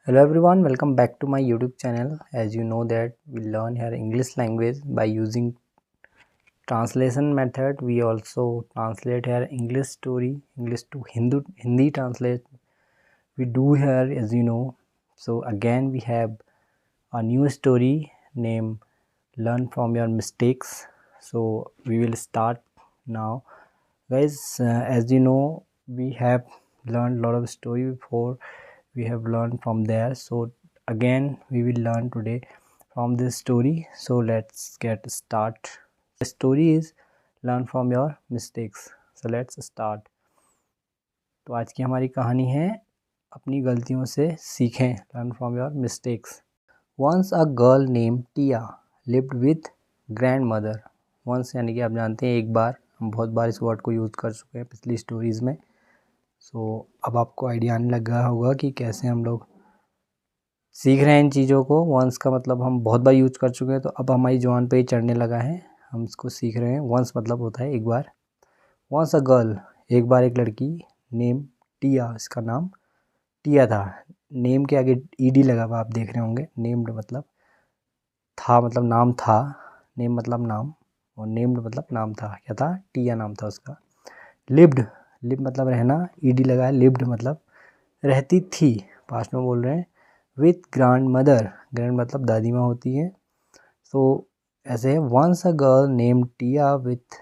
Hello everyone, welcome back to my YouTube channel. As you know that we learn here English language by using translation method. We also translate here English story, English to Hindi translate. We do here as you know. So again we have a new story named Learn from Your Mistakes. So we will start now. Guys, as you know, we have learned a lot of story before. We have learned from there, so again we will learn today from this story. So let's get start. The story is learn from your mistakes. So let's start. तो आज की हमारी कहानी है अपनी गलतियों से सीखें. Learn from your mistakes. Once a girl name Tia lived with grandmother. Once यानी कि आप जानते हैं एक बार. हम बहुत बार इस वर्ड को यूज़ कर चुके हैं पिछली स्टोरीज़ में. सो अब आपको आइडिया आने लगा होगा कि कैसे हम लोग सीख रहे हैं इन चीज़ों को. वंस का मतलब हम बहुत बार यूज कर चुके हैं, तो अब हमारी जुबान पे ही चढ़ने लगा है. हम इसको सीख रहे हैं. वंस मतलब होता है एक बार. वंस अ गर्ल, एक बार एक लड़की. नेम टिया, इसका नाम टिया था. नेम के आगे ईडी लगा हुआ आप देख रहे होंगे. नेम्ड मतलब था, मतलब नाम था. नेम मतलब नाम, और नेम्ड मतलब नाम था. क्या था? टिया नाम था उसका. लिव्ड, लिव मतलब रहना. ईडी लगा है. लिव्ड मतलब रहती थी, पास्ट में बोल रहे हैं. विथ ग्रैंड मदर, ग्रैंड मतलब दादी माँ होती है. सो ऐसे है. Once a girl name Tia with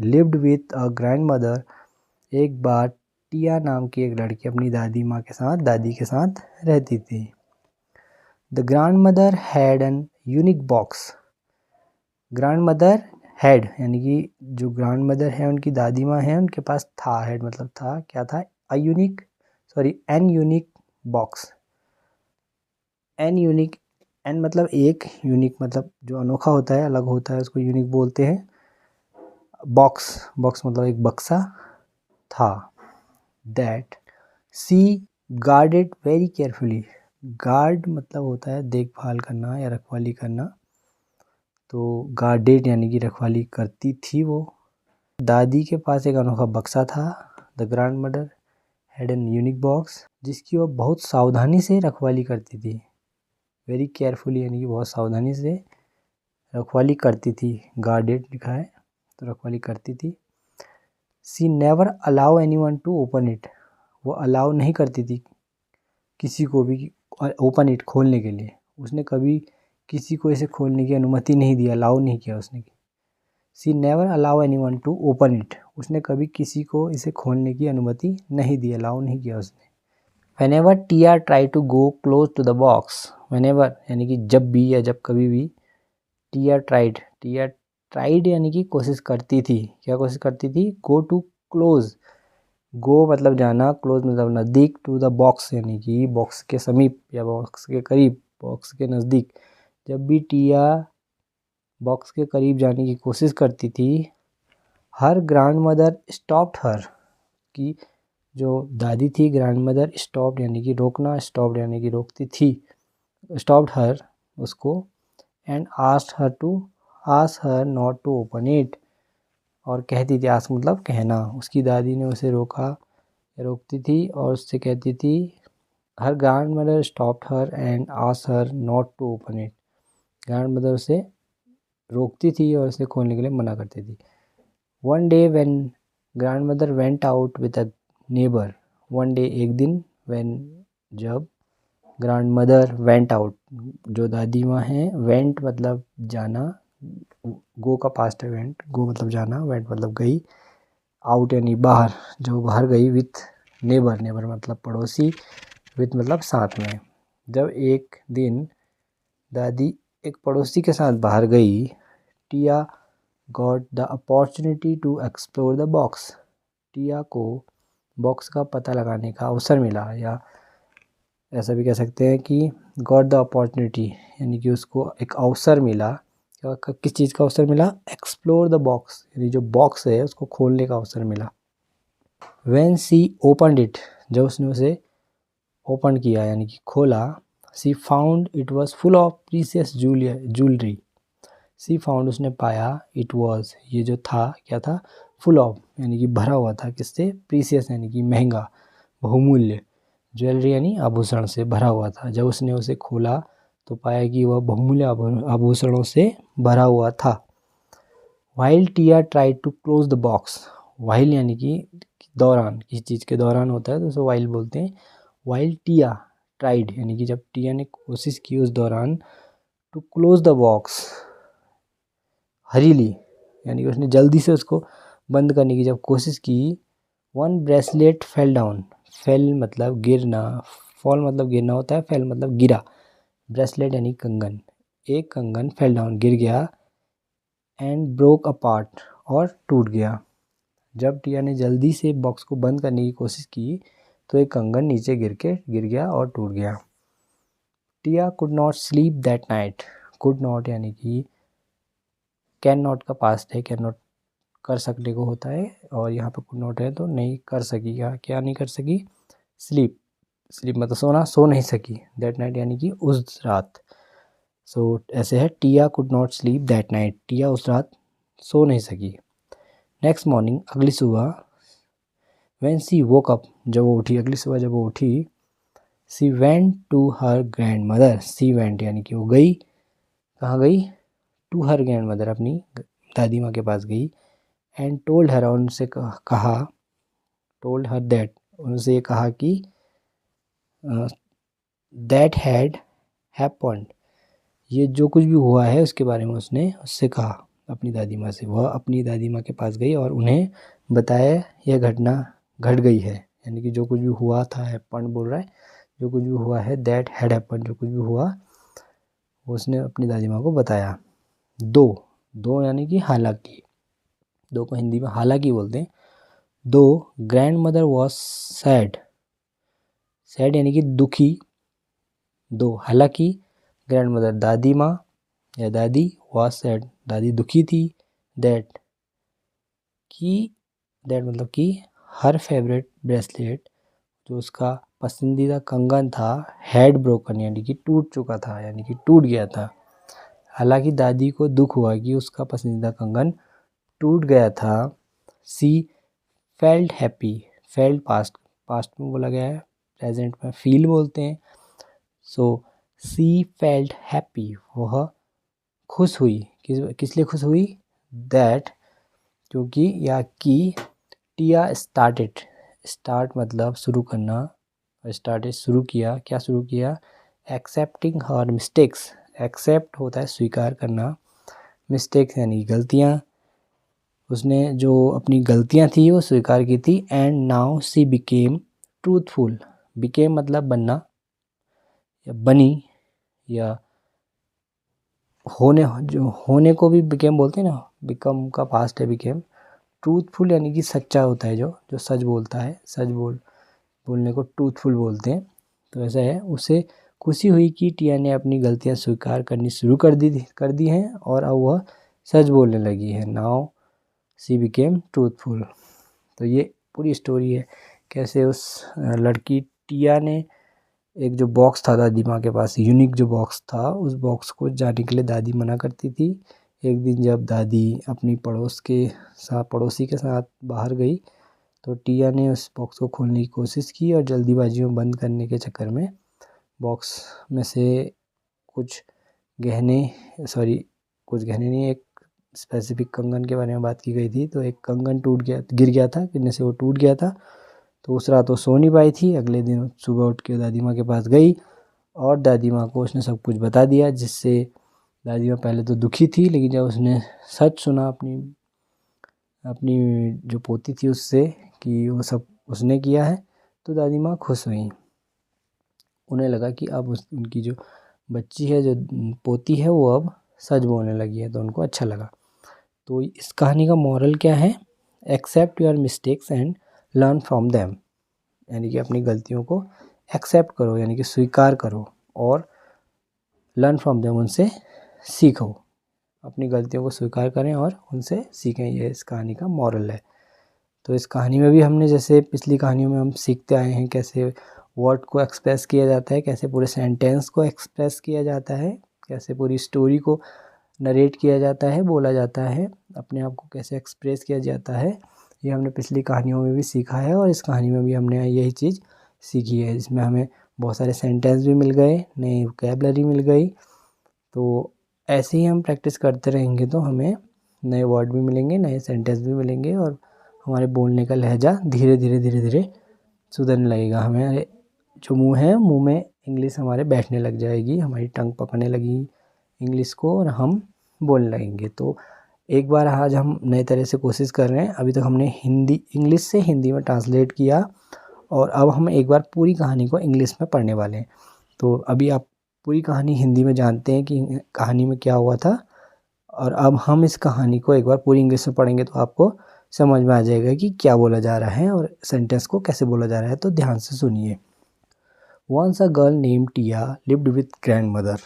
lived with a grandmother. एक बार टिया नाम की एक लड़की अपनी दादी माँ के साथ, दादी के साथ रहती थी. The grand mother had an unique box. Grand mother had यानी कि जो ग्रैंड मदर है उनकी दादी माँ है, उनके पास था. हैड मतलब था. क्या था? An unique box. An unique, an मतलब एक, यूनिक मतलब जो अनोखा होता है, अलग होता है, उसको यूनिक बोलते हैं. बॉक्स, बॉक्स मतलब एक बक्सा था. That she guarded very carefully. Guard मतलब होता है देखभाल करना या रखवाली करना. तो गार्डेड यानी कि रखवाली करती थी वो. दादी के पास एक अनोखा बक्सा था. The grand mother had an unique box, जिसकी वो बहुत सावधानी से रखवाली करती थी. वेरी केयरफुली यानी कि बहुत सावधानी से रखवाली करती थी. गार्डेड लिखा है तो रखवाली करती थी. She never allow anyone to open it. वो अलाउ नहीं करती थी किसी को भी ओपन इट, खोलने के लिए. उसने कभी किसी को इसे खोलने की अनुमति नहीं दी, अलाउ नहीं किया उसने. She never allow anyone to open it. उसने कभी किसी को इसे खोलने की अनुमति नहीं दी, अलाउ नहीं किया उसने. Whenever Tia tried to go close to the box, whenever यानी कि जब भी या जब कभी भी. Tia tried यानी कि कोशिश करती थी. क्या कोशिश करती थी? Go to close. Go मतलब जाना, close मतलब नज़दीक, to the box यानी कि बॉक्स के समीप या बॉक्स के करीब, बॉक्स के नज़दीक. जब भी टिया बॉक्स के करीब जाने की कोशिश करती थी, हर ग्रैंड मदर स्टॉप्ड हर. की जो दादी थी, ग्रैंड मदर, स्टॉप्ड यानी कि रोकना, स्टॉप्ड यानी कि रोकती थी, स्टॉप्ड हर उसको. And asked her not to open it. और कहती थी, आस्क मतलब कहना. उसकी दादी ने उसे रोकती थी और उससे कहती थी. Her grandmother stopped her and asked her not to open it. Grandmother उसे रोकती थी और उसे खोलने के लिए मना करती थी. One day when grand mother went out with a neighbour. One day एक दिन. व्हेन जब. ग्रैंड मदर वेंट आउट जो दादी माँ हैं. वेंट मतलब जाना. गो का पास्ट है वेंट. गो मतलब जाना, वेंट मतलब गई. आउट यानी बाहर, जो बाहर गई. विथ नेबर, नेबर मतलब पड़ोसी. विथ मतलब साथ में. जब एक दिन दादी एक पड़ोसी के साथ बाहर गई. Tia got the opportunity to explore the box. Tia को बॉक्स का पता लगाने का अवसर मिला, या ऐसा भी कह सकते हैं कि गॉट द अपॉर्चुनिटी यानी कि उसको एक अवसर मिला. किस चीज़ का अवसर मिला? एक्सप्लोर द बॉक्स यानी जो बॉक्स है उसको खोलने का अवसर मिला. व्हेन सी ओपनड इट, जब उसने उसे ओपन किया यानी कि खोला. She found it was full of precious jewellery. She found उसने पाया. इट वॉज ये जो था, क्या था? फुल ऑफ यानी कि भरा हुआ था. किससे? प्रीसियस यानी कि महंगा, बहुमूल्य. ज्वेलरी यानी आभूषण से भरा हुआ था। जब उसने उसे खोला तो पाया कि वह बहुमूल्य आभूषणों से भरा हुआ था। While Tia try to close the box, while यानी कि दौरान, किसी चीज़ के दौरान होता है तो उसे वाइल बोलते हैं। वाइल टिया ट्राइड यानी कि जब टिया ने कोशिश की उस दौरान, टू क्लोज द बॉक्स हरीली यानी कि उसने जल्दी से उसको बंद करने की जब कोशिश की, one bracelet fell down, fail मतलब गिरना, फॉल मतलब गिरना होता है, फेल मतलब गिरा, ब्रेसलेट यानी कंगन, एक कंगन फेल डाउन गिर गया, एंड ब्रोक अपार्ट और टूट गया। जब टिया ने जल्दी से बॉक्स को बंद करने की कोशिश की तो एक कंगन नीचे गिर गया और टूट गया। Tia could not sleep that night, could not यानी कि कैन नॉट का पास्ट है, कैन नॉट कर सकने को होता है, और यहाँ पे कुड नॉट है तो नहीं कर सकी, क्या नहीं कर सकी, स्लीप, स्लीप मतलब सोना, सो नहीं सकी, दैट नाइट यानी कि उस रात। सो ऐसे है, Tia could not sleep that night, Tia उस रात सो नहीं सकी। नेक्स्ट मॉर्निंग अगली सुबह, व्हेन सी वोक अप जब वो उठी, अगली सुबह जब वो उठी, she went to her grandmother, she went यानी कि वो गई, कहाँ गई, टू हर ग्रैंड मदर अपनी दादी माँ के पास गई, एंड टोल्ड हर और उनसे कहा, टोल्ड हर दैट उनसे ये कहा कि दैट हैड हैपन्ड, ये जो कुछ भी हुआ है उसके बारे में उसने उससे कहा अपनी दादी माँ से। वह अपनी दादी माँ के पास गई और उन्हें बताया यह घटना घट गई है, यानी कि जो कुछ भी हुआ था, हैपन्ड बोल रहा है, जो कुछ भी हुआ है, दैट हैड हैपन्ड जो कुछ भी हुआ उसने अपनी दादी माँ को बताया। दो, दो यानी कि हालांकि, दो को हिंदी में हालांकि बोलते हैं। दो grand mother was sad, sad यानी कि दुखी, दो हालांकि ग्रैंड मदर दादी माँ या दादी, वॉज सैड दादी दुखी थी, दैट कि, दैट मतलब कि हर फेवरेट ब्रेसलेट जो उसका पसंदीदा कंगन था, हैड ब्रोकन यानी कि टूट चुका था, यानी कि टूट गया था। हालांकि दादी को दुख हुआ कि उसका पसंदीदा कंगन टूट गया था। सी felt happy, felt past, past में बोला गया है, प्रेजेंट में फील बोलते हैं। सो सी फेल्ट हैप्पी, वह खुश हुई, किस लिए खुश हुई, दैट क्योंकि या कि टिया स्टार्टेड, स्टार्ट मतलब शुरू करना, स्टार्टेड शुरू किया, क्या शुरू किया, एक्सेप्टिंग हर मिस्टेक्स, एक्सेप्ट होता है स्वीकार करना, मिस्टेक्स यानी गलतियाँ, उसने जो अपनी गलतियाँ थी वो स्वीकार की थी। And now see became truthful, became मतलब बनना या बनी, या होने, जो होने को भी बिकेम बोलते हैं ना, बिकम का पास्ट है बिकेम। ट्रूथफुल यानी कि सच्चा होता है, जो जो सच बोलता है, सच बोलने को ट्रूथफुल बोलते हैं। तो ऐसा है, उसे खुशी हुई कि टिया ने अपनी गलतियां स्वीकार करनी शुरू कर दी हैं और अब वह सच बोलने लगी है। Now see became truthful. तो ये पूरी स्टोरी है, कैसे उस लड़की टिया ने एक जो बॉक्स था दादी माँ के पास, यूनिक जो बॉक्स था, उस बॉक्स को जाने के लिए दादी मना करती थी। एक दिन जब दादी अपनी पड़ोसी के साथ बाहर गई तो टिया ने उस बॉक्स को खोलने की कोशिश की और जल्दीबाजी में बंद करने के चक्कर में बॉक्स में से कुछ गहने, कुछ गहने नहीं, एक स्पेसिफिक कंगन के बारे में बात की गई थी, तो एक कंगन गिर गया था, गिरने से वो टूट गया था। तो उस रात वो सो नहीं पाई थी। अगले दिन सुबह उठ के दादी माँ के पास गई और दादी माँ को उसने सब कुछ बता दिया, जिससे दादी माँ पहले तो दुखी थी, लेकिन जब उसने सच सुना अपनी अपनी जो पोती थी उससे कि वो सब उसने किया है, तो दादी माँ खुश हुई। उन्हें लगा कि अब उनकी जो बच्ची है, जो पोती है, वो अब सच बोलने लगी है, तो उनको अच्छा लगा। तो इस कहानी का मॉरल क्या है, accept your mistakes and learn from them, यानी कि अपनी गलतियों को एक्सेप्ट करो यानी कि स्वीकार करो और लर्न फ्रॉम देम उनसे सीखो, अपनी गलतियों को स्वीकार करें और उनसे सीखें, ये इस कहानी का मॉरल है। तो इस कहानी में भी हमने, जैसे पिछली कहानियों में हम सीखते आए हैं कैसे वर्ड को एक्सप्रेस किया जाता है, कैसे पूरे सेंटेंस को एक्सप्रेस किया जाता है, कैसे पूरी स्टोरी को नरेट किया जाता है, बोला जाता है, अपने आप को कैसे एक्सप्रेस किया जाता है, ये हमने पिछली कहानियों में भी सीखा है और इस कहानी में भी हमने यही चीज़ सीखी है। इसमें हमें बहुत सारे सेंटेंस भी मिल गए, नई वोकैबलरी मिल गई। तो ऐसे ही हम प्रैक्टिस करते रहेंगे तो हमें नए वर्ड भी मिलेंगे, नए सेंटेंस भी मिलेंगे और हमारे बोलने का लहजा धीरे धीरे धीरे धीरे सुधरने लगेगा। हमें जो मुंह है, मुंह में इंग्लिश हमारे बैठने लग जाएगी, हमारी टंग पकड़ने लगी इंग्लिश को और हम बोलने लगेंगे। तो एक बार आज हम नए तरह से कोशिश कर रहे हैं। अभी तक हमने हिंदी इंग्लिश से हिंदी में ट्रांसलेट किया और अब हम एक बार पूरी कहानी को इंग्लिश में पढ़ने वाले हैं। तो अभी आप पूरी कहानी हिंदी में जानते हैं कि कहानी में क्या हुआ था, और अब हम इस कहानी को एक बार पूरी इंग्लिश में पढ़ेंगे तो आपको समझ में आ जाएगा कि क्या बोला जा रहा है और सेंटेंस को कैसे बोला जा रहा है। तो ध्यान से सुनिए। Once a girl named Tia lived with grandmother.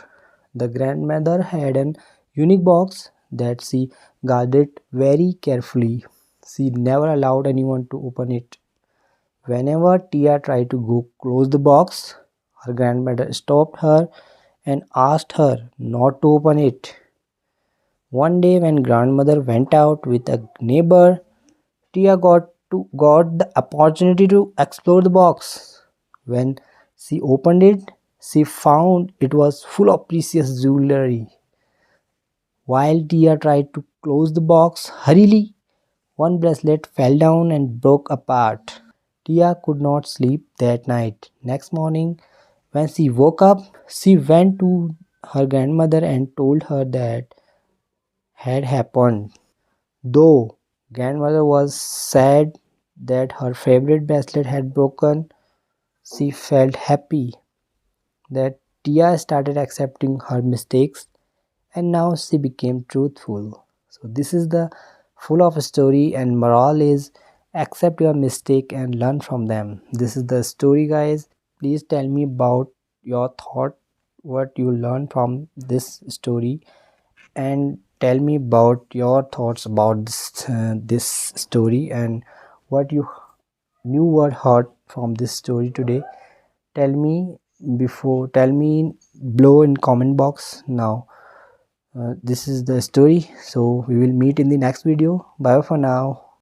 The grandmother had an unique box that she guarded very carefully. She never allowed anyone to open it. Whenever Tia tried to go close the box, her grandmother stopped her and asked her not to open it. One day when grandmother went out with a neighbor, Tia got the opportunity to explore the box. When she opened it, she found it was full of precious jewelry. While Tia tried to close the box hurriedly, one bracelet fell down and broke apart. Tia could not sleep that night. Next morning, when she woke up, she went to her grandmother and told her that had happened. Though grandmother was sad that her favorite bracelet had broken, she felt happy that Tia started accepting her mistakes and now she became truthful. So this is the full of story, and moral is accept your mistake and learn from them. This is the story, guys. Please tell me about your thought, what you learned from this story, and tell me about your thoughts about this story and what you new word heard from this story today. Tell me below in comment box now. This is the story, so we will meet in the next video. Bye for now.